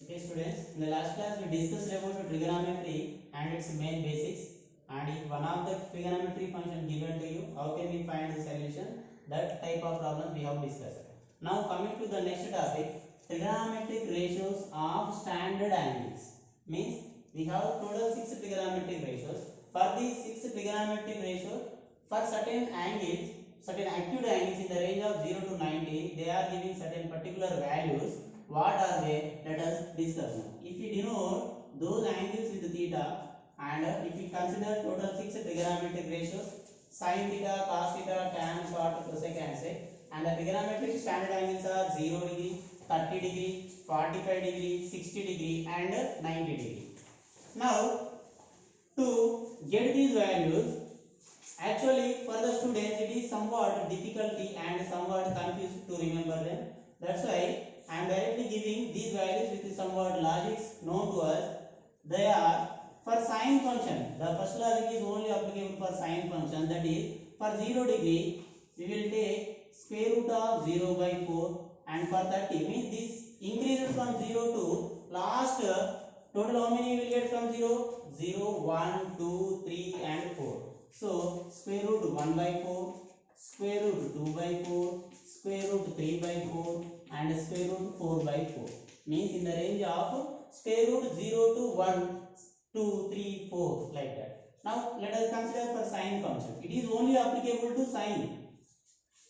Okay, students, in the last class we discussed about trigonometry and its main basics. And if one of the trigonometry function given to you, how can we find the solution? That type of problem we have discussed. Now coming to the next topic, trigonometric ratios of standard angles. Means we have total 6 trigonometric ratios. For these 6 trigonometric ratios, for certain angles, certain acute angles in the range of 0 to 90, they are giving certain particular values. What are they? Let us discuss now. If we denote those angles with theta, and if we consider total 6 trigonometric ratios, sin theta, cos theta, tan, cot, cosec, sec, and the trigonometric standard angles are 0 degree, 30 degree, 45 degree, 60 degree, and 90 degree. Now, to get these values, actually for the students it is somewhat difficulty and somewhat confused to remember them. That's why I am directly giving these values with somewhat logics known to us. They are for sine function. The first logic is only applicable for sine function. That is, for 0 degree, we will take square root of 0 by 4, and for 30 means this increases from 0 to last total. How many we will get from 0? 0, 1, 2, 3, and 4. So square root 1 by 4, square root 2 by 4, square root 3 by 4, and square root 4 by 4. Means in the range of square root 0 to 1, 2, 3, 4, like that. Now let us consider for sine function. It is only applicable to sine.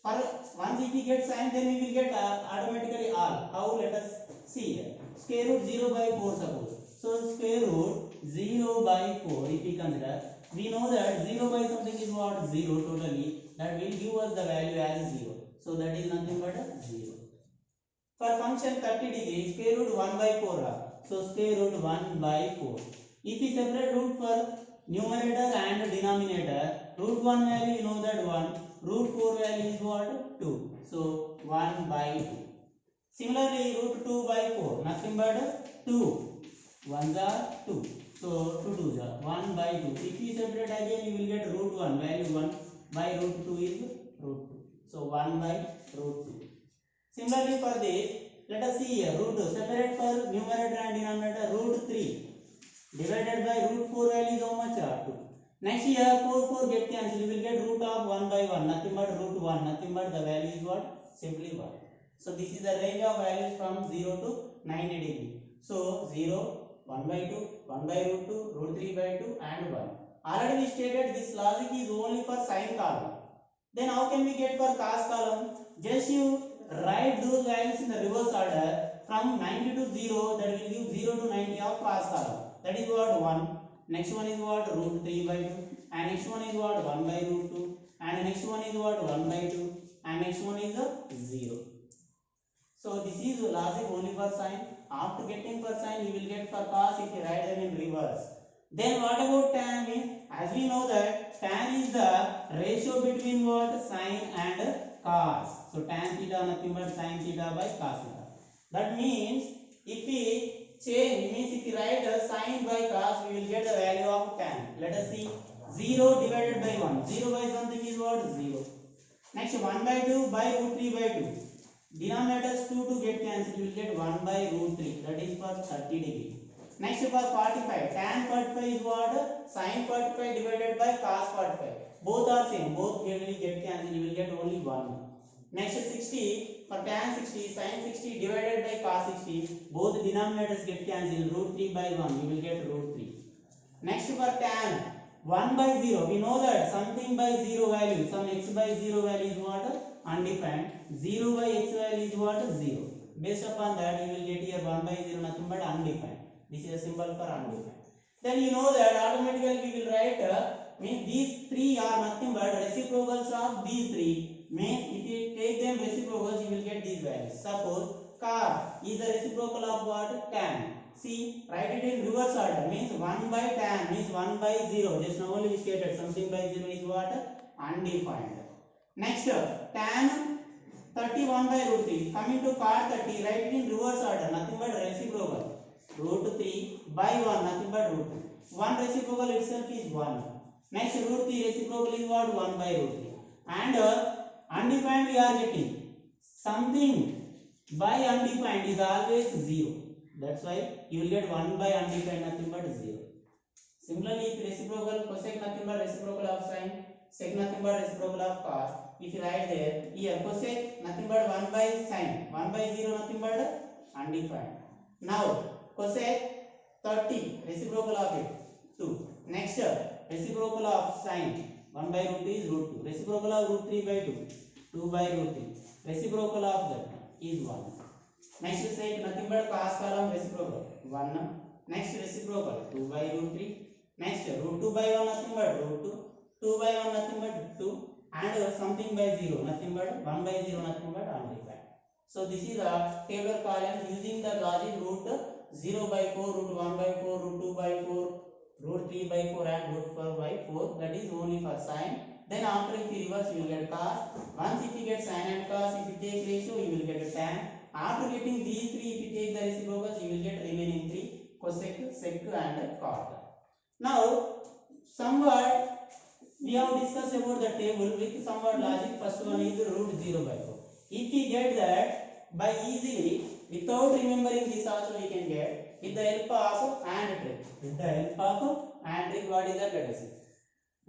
For once if we get sine, then we will get automatically all. How? Let us see here. Square root 0 by 4 suppose. So square root 0 by 4 if we consider, we know that 0 by something is what? 0 totally. That will give us the value as 0. So that is nothing but 0. For function 30 degree, square root 1 by 4. So square root 1 by 4. If we separate root for numerator and denominator, root 1 value you know that 1. Root 4 value is what? 2. So 1 by 2. Similarly, root 2 by 4. Nothing but 2. 1s are 2. So 2 2s are 1 by 2. If we separate again, you will get root 1 value 1 by root 2 is root 2. So 1 by root 2. Similarly for this, let us see here root 2. Separate for numerator and denominator, root 3 divided by root 4 value is how much? 2. Next here 4 get cancelled. You will get root of 1 by 1. Nothing but root 1. Nothing but the value is what? Simply 1. So this is the range of values from 0 to 90 degree. So 0, 1 by 2, 1 by root 2, root 3 by 2, and 1. Already we stated this logic is only for sine column. Then how can we get for cos column? Just you write those values in the reverse order from 90 to 0. That will give 0 to 90 of cos column. That is what? 1. Next one is what? Root 3 by 2. And next one is what? 1 by root 2. And next one is what? 1 by 2. And next one is 0. So this is logic only for sine. After getting for sine, you will get for cos if you write them in reverse. Then what about tan? Means as we know that tan is the ratio between what? Sine and cos. So tan theta nothing but sine theta by cos theta. That means if we change, means if we write sine by cos, we will get the value of tan. Let us see. 0 divided by 1. 0 by something is what? 0. Next 1 by 2 by root 3 by 2. Denominators 2 to get cancelled, you will get 1 by root 3. That is for 30 degree. Next for 45. Tan 45 is what? Sin 45 divided by cos 45. Both are same. Both will get cancelled. You will get only 1. Next 60. For tan 60, sin 60 divided by cos 60. Both denominators get cancelled. Root 3 by 1. You will get root 3. Next for tan 1 by 0. We know that something by 0 value. Some x by 0 value is what? Undefined. 0 by x value is what? 0. Based upon that, you will get here 1 by 0 nothing but undefined. This is a symbol for undefined. Then you know that automatically we will write means these three are nothing but reciprocals of these three. Means if you take them reciprocals, you will get these values. Suppose cos is the reciprocal of what? Tan. See, write it in reverse order. Means 1 by tan means 1 by 0. Just now only we stated something by 0 is what? Undefined. Next, tan 31 by root 3. Coming to cot 30, write it in reverse order. Nothing but reciprocal. Root 3 by 1, nothing but root 3. 1 reciprocal itself is 1. Next, root 3 reciprocal is what? 1 by root 3. And undefined we are getting something by undefined is always 0. That's why you will get 1 by undefined nothing but 0. Similarly, if reciprocal cosec nothing but reciprocal of sine, sec nothing but reciprocal of cos. If you write there, here cosec nothing but 1 by sine, 1 by 0 nothing but undefined. Now cosec 30 reciprocal of it 2. Next reciprocal of sine 1 by root 2 is root 2. Reciprocal of root 3 by 2, 2 by root 3. Reciprocal of that is 1. Next sec nothing but cos column reciprocal 1. Next reciprocal 2 by root 3. Next root 2 by 1 nothing but root 2. 2 by 1 nothing but 2. And something by 0 nothing but 1 by 0 nothing but undefined. So this is a Taylor column using the logic root 0 by 4, root 1 by 4, root 2 by 4, root 3 by 4 and root 4 by 4. That is only for sine. Then after if you reverse you will get cos. Once if you get sine and cos, if you take ratio you will get a tan. After getting these three, if you take the reciprocals, you will get remaining three: cosec, sec, and cot. Now, somewhat we have discussed about the table with somewhat logic. First one is root 0 by 4. If we get that by easily, without remembering this also we can get with the help of and trick. With the help of and trick, what is that? Let us see.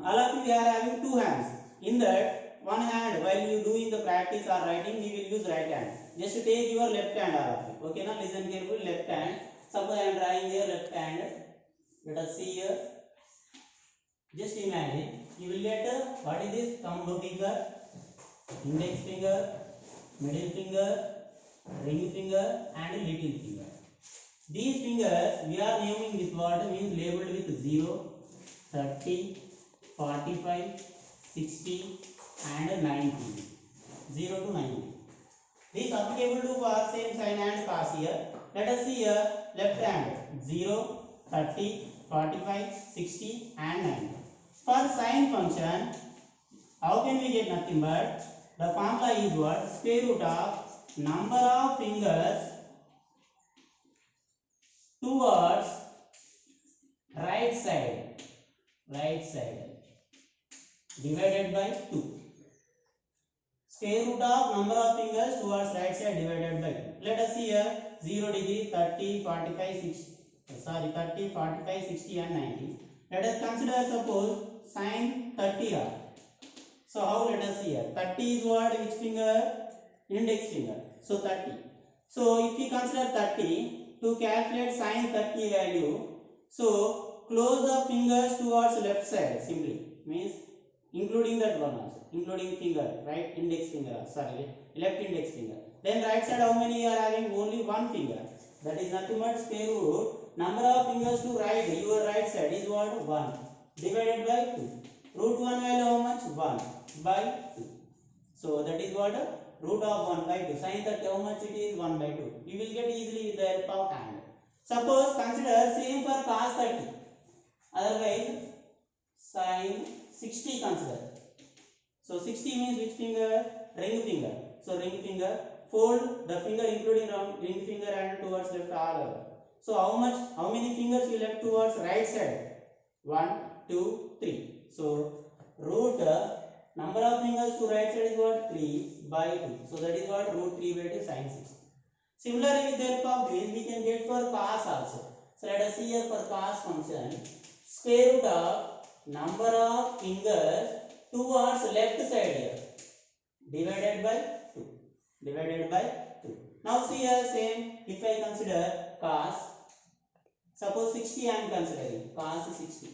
All of you are having two hands. In that one hand, while you doing the practice or writing, we will use right hand. Just take your left hand all of you. Okay, now listen carefully. Left hand. Suppose I am drawing here left hand. Let us see here. Just imagine you will get what is this? Thumb finger, index finger, middle finger, ring finger, and little finger. These fingers we are naming with what means labeled with 0, 30, 45, 60, and 90. 0 to 90. This applicable to for same sine and cos here. Let us see here left hand 0, 30, 45, 60 and 90. For sine function, how can we get nothing but the formula is what? Square root of number of fingers towards right side divided by 2. Square root of number of fingers towards right side divided by 2. Let us see here 0 degree, 30, 45, 60. 30, 45, 60 and 90. Let us consider suppose sine 30 r. So how, let us see here. 30 is what? Which finger? Index finger. So 30. So if we consider 30 to calculate sine 30 value, so close the fingers towards left side simply. Means including that one also. Including finger, right index finger, left index finger. Then right side how many you are having? Only one finger. That is nothing but square root. Number of fingers to right, your right side is what? 1. Divided by 2. Root 1 value how much? 1 by 2. So that is what? Root of 1 by 2. Sine 30 how much it is? 1 by 2. You will get easily with the help of hand. Suppose consider same for cos 30. Otherwise sine 60 consider. So 60 means which finger? Ring finger. So ring finger. Fold the finger including ring finger and towards left all over. So how many fingers you left towards right side? 1, 2, 3. So root number of fingers to right side is what? 3 by 2. So that is what? Root 3 by 2 sine 60. Similarly with the help of this we can get for cos also. So let us see here for cos function. Square root of number of fingers towards left side here divided by 2. Divided by 2. Now see here same. If I consider cos, suppose 60 I am considering. Cos 60.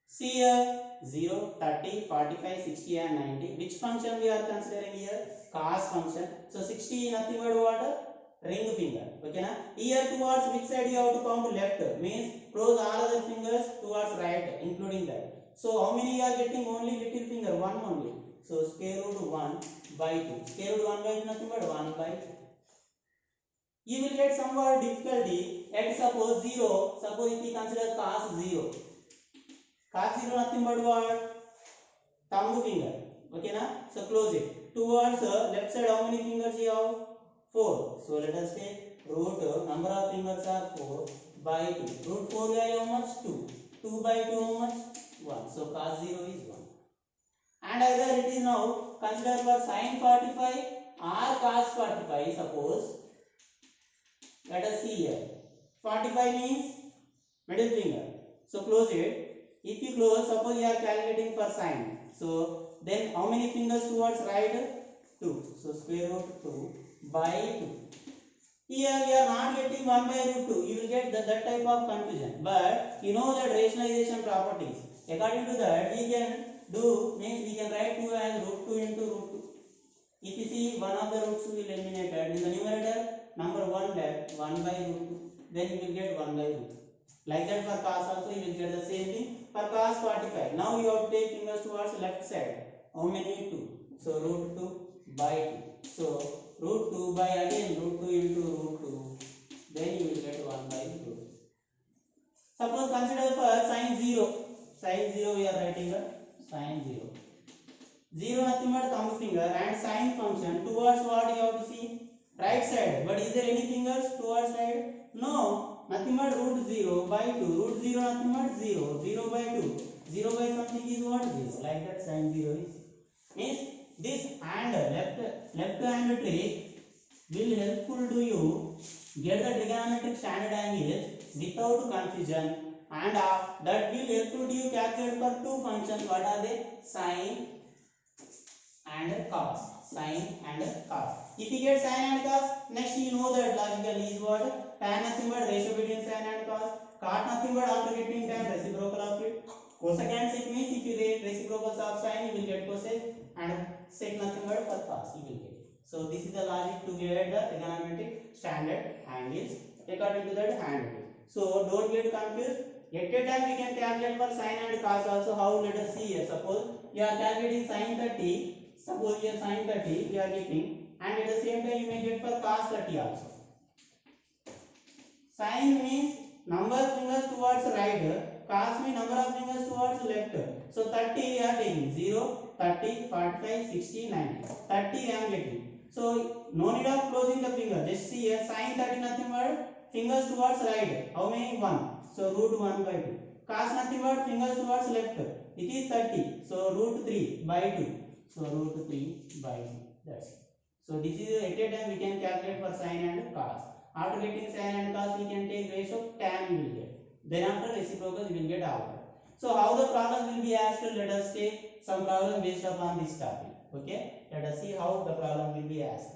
See here 0, 30, 45, 60 and 90. Which function we are considering here? Cos function. So 60 nothing but what? Ring finger. Okay na? Here towards which side you have to count? Left. Means close all other fingers towards right including that. So how many you are getting? Only little finger, 1 only. So square root 1 by 2. Square root 1 by 2 nothing but 1 by 2. You will get somewhat difficulty at suppose 0. Suppose if we consider cos 0. Cos 0 nothing but what? Thumb finger. Okay na? So close it. Towards left side how many fingers you have? 4. So let us take root number of fingers are 4 by 2. Root 4 value how much? 2. 2 by 2 how much? 1. So cos 0 is 1. And either it is now consider for sine 45 or cos 45. Suppose let us see here 45 means middle finger. So close it. If you close, suppose you are calculating for sine. So then how many fingers towards right? 2. So square root 2 by 2. Here you are not getting 1 by root 2. You will get that type of confusion. But you know that rationalization properties. According to that, we can do means we can write 2 as root 2 into root 2. If you see one of the roots will eliminate in the numerator, number 1 left, 1 by root 2. Then you will get 1 by root 2. Like that for cos also you will get the same thing. For cos 45. Now you have to take fingers towards left side. How many? 2. So root 2 by 2. So root 2 by again root 2 into root 2. Then you will get 1 by root 2. Suppose consider for sine 0. Sine 0 we are writing a sine 0. 0 nothing but thumb finger and sine function towards what you have to see? Right side. But is there any fingers towards side? No. Nothing but root 0 by 2. Root 0 nothing but 0. 0 by 2. 0 by something is what? 0. Like that sine 0 is. Means this and left hand trick will helpful to you get the trigonometric standard angles without confusion, and that will helpful to you calculate for two functions. What are they? Sine and cos. Sine and cos. If you get sine and cos, next you know that logically is what? Tan nothing but ratio between sine and cos. Cot nothing but after getting tan reciprocal of it. Cosecant sec means if you get reciprocals of sine, you will get cosec, and sec nothing but for cos you will get. So this is the logic to get the trigonometric standard angles according to that hand. So don't get confused. At a time we can calculate for sine and cos also. How? Let us see here. Suppose you are calculating sine 30. Suppose here sine 30 you are getting, and at the same time you may get for cos 30 also. Sine means number of fingers towards right. Cos means number of fingers towards left. So 30 we are taking 0, 30, 45, 60, 90. 30 I am getting. So no need of closing the finger. Just see here sine 30 nothing but fingers towards right. How many? 1. So root 1 by 2. Cos nothing but fingers towards left. It is 30. So root 3 by 2. So root 3 by 2. That's it. So this is at a time we can calculate for sine and cos. After getting sine and cos, we can take ratio tan you will get. Then after reciprocals you will get alpha. So how the problem will be asked? Let us take some problem based upon this topic. Okay. Let us see how the problem will be asked.